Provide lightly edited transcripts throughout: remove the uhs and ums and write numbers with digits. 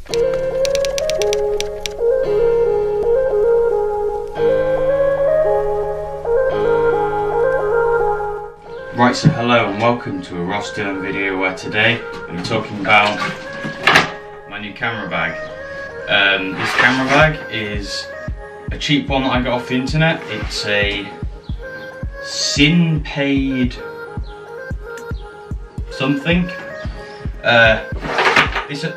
Right, so hello and welcome to a Ross Dillon video where today I'm talking about my new camera bag. This camera bag is a cheap one that I got off the internet. It's a Sinpaid something.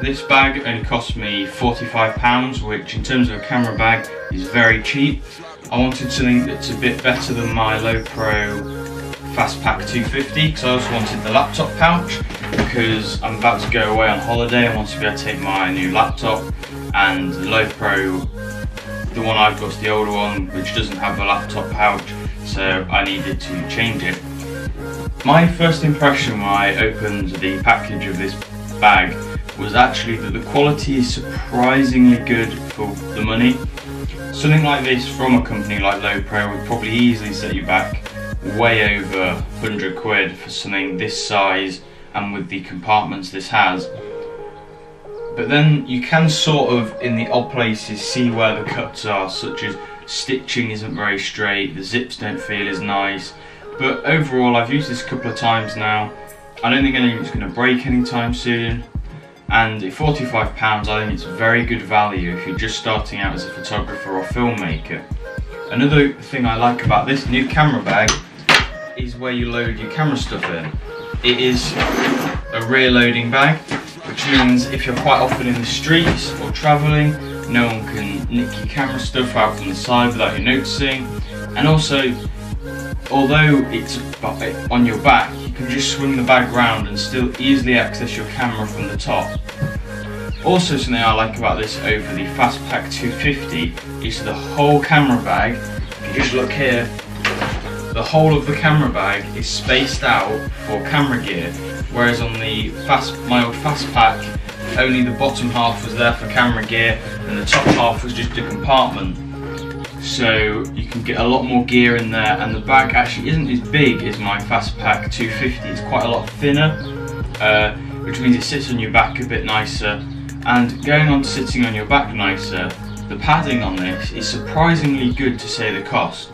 This bag only cost me £45, which in terms of a camera bag is very cheap. I wanted something that's a bit better than my Lowepro Fastpack 250 because I also wanted the laptop pouch because I'm about to go away on holiday. I want to be able to take my new laptop, and the Lowepro, the one I've got is the older one which doesn't have a laptop pouch, so I needed to change it. My first impression when I opened the package of this bag was actually that the quality is surprisingly good for the money. Something like this from a company like Lowepro would probably easily set you back way over 100 quid for something this size and with the compartments this has. But then you can sort of, in the odd places, see where the cuts are, such as stitching isn't very straight, the zips don't feel as nice. But overall, I've used this a couple of times now. I don't think anything's going to break anytime soon. And at £45, I think it's very good value if you're just starting out as a photographer or filmmaker. Another thing I like about this new camera bag is where you load your camera stuff in. It is a rear loading bag, which means if you're quite often in the streets or travelling, no one can nick your camera stuff out from the side without you noticing. And also, although it's on your back, you can just swing the bag round and still easily access your camera from the top. Also, something I like about this over the Fastpack 250 is the whole camera bag. If you just look here, the whole of the camera bag is spaced out for camera gear, whereas on the my old Fastpack, only the bottom half was there for camera gear and the top half was just a compartment. So you can get a lot more gear in there, and the bag actually isn't as big as my Fastpack 250. It's quite a lot thinner, which means it sits on your back a bit nicer. And going on to sitting on your back nicer, the padding on this is surprisingly good to say the cost.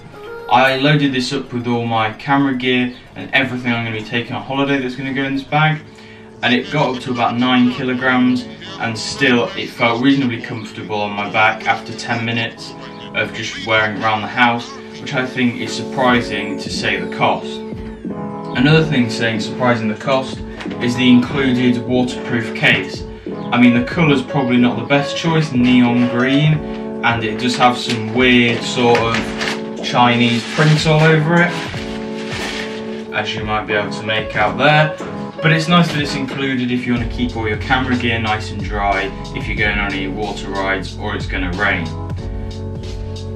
I loaded this up with all my camera gear and everything I'm going to be taking on holiday that's going to go in this bag, and it got up to about 9 kilograms, and still it felt reasonably comfortable on my back after 10 minutes of just wearing it around the house, which I think is surprising to say the cost. Another thing saying surprising the cost is the included waterproof case. I mean, the colour's probably not the best choice, neon green, and it does have some weird sort of Chinese prints all over it, as you might be able to make out there. But it's nice that it's included if you want to keep all your camera gear nice and dry if you're going on any water rides or it's going to rain.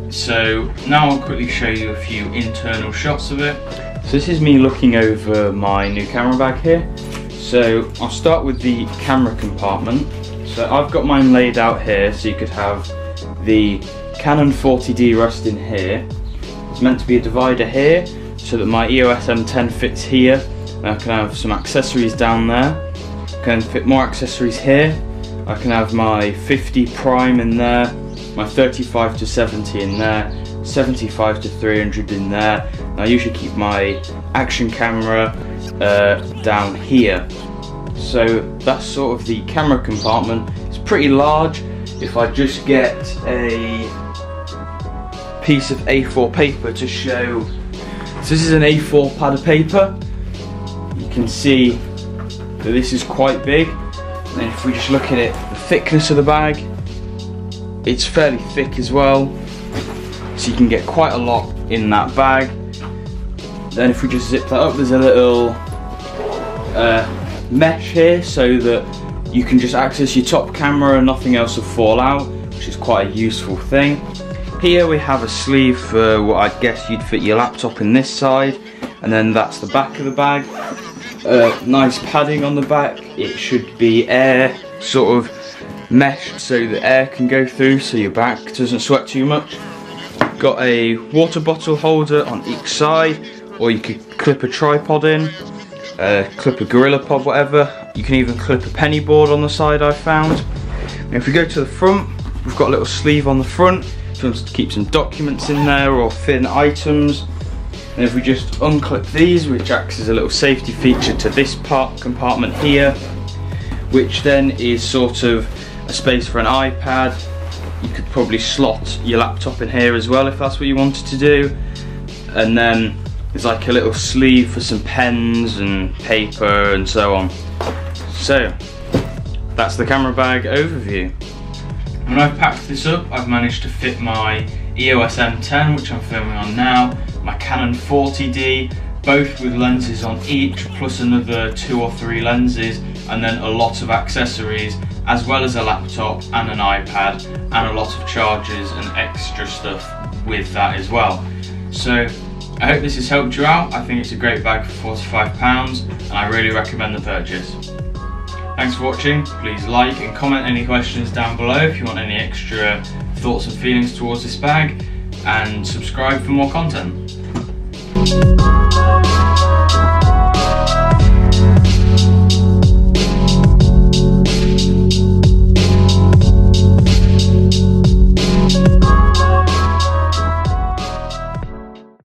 So now I'll quickly show you a few internal shots of it. So this is me looking over my new camera bag here. So I'll start with the camera compartment. So I've got mine laid out here, so you could have the Canon 40D resting here. It's meant to be a divider here, so that my EOS M10 fits here, and I can have some accessories down there. I can fit more accessories here. I can have my 50 prime in there, my 35 to 70 in there, 75 to 300 in there. And I usually keep my action camera down here. So that's sort of the camera compartment. It's pretty large. If I just get a piece of A4 paper to show, so this is an A4 pad of paper. You can see that this is quite big. And then if we just look at it, the thickness of the bag, it's fairly thick as well, so you can get quite a lot in that bag. Then if we just zip that up, there's a little mesh here so that you can just access your top camera and nothing else will fall out, which is quite a useful thing. Here we have a sleeve for what I guess you'd fit your laptop in this side, and then that's the back of the bag. Nice padding on the back. It should be air sort of mesh so the air can go through so your back doesn't sweat too much. Got a water bottle holder on each side, or you could clip a tripod in, clip a Gorilla Pod, whatever. You can even clip a penny board on the side, I found. And if we go to the front, we've got a little sleeve on the front if you want to keep some documents in there or thin items. And if we just unclip these, which acts as a little safety feature to this compartment here, which then is sort of a space for an iPad. You could probably slot your laptop in here as well if that's what you wanted to do. And then there's like a little sleeve for some pens and paper and so on. So that's the camera bag overview. When I've packed this up, I've managed to fit my EOS M10, which I'm filming on now, my Canon 40D, both with lenses on each, plus another 2 or 3 lenses, and then a lot of accessories, as well as a laptop and an iPad, and a lot of chargers and extra stuff with that as well. So I hope this has helped you out. I think it's a great bag for £45, and I really recommend the purchase. Thanks for watching. Please like and comment any questions down below if you want any extra thoughts and feelings towards this bag, and subscribe for more content.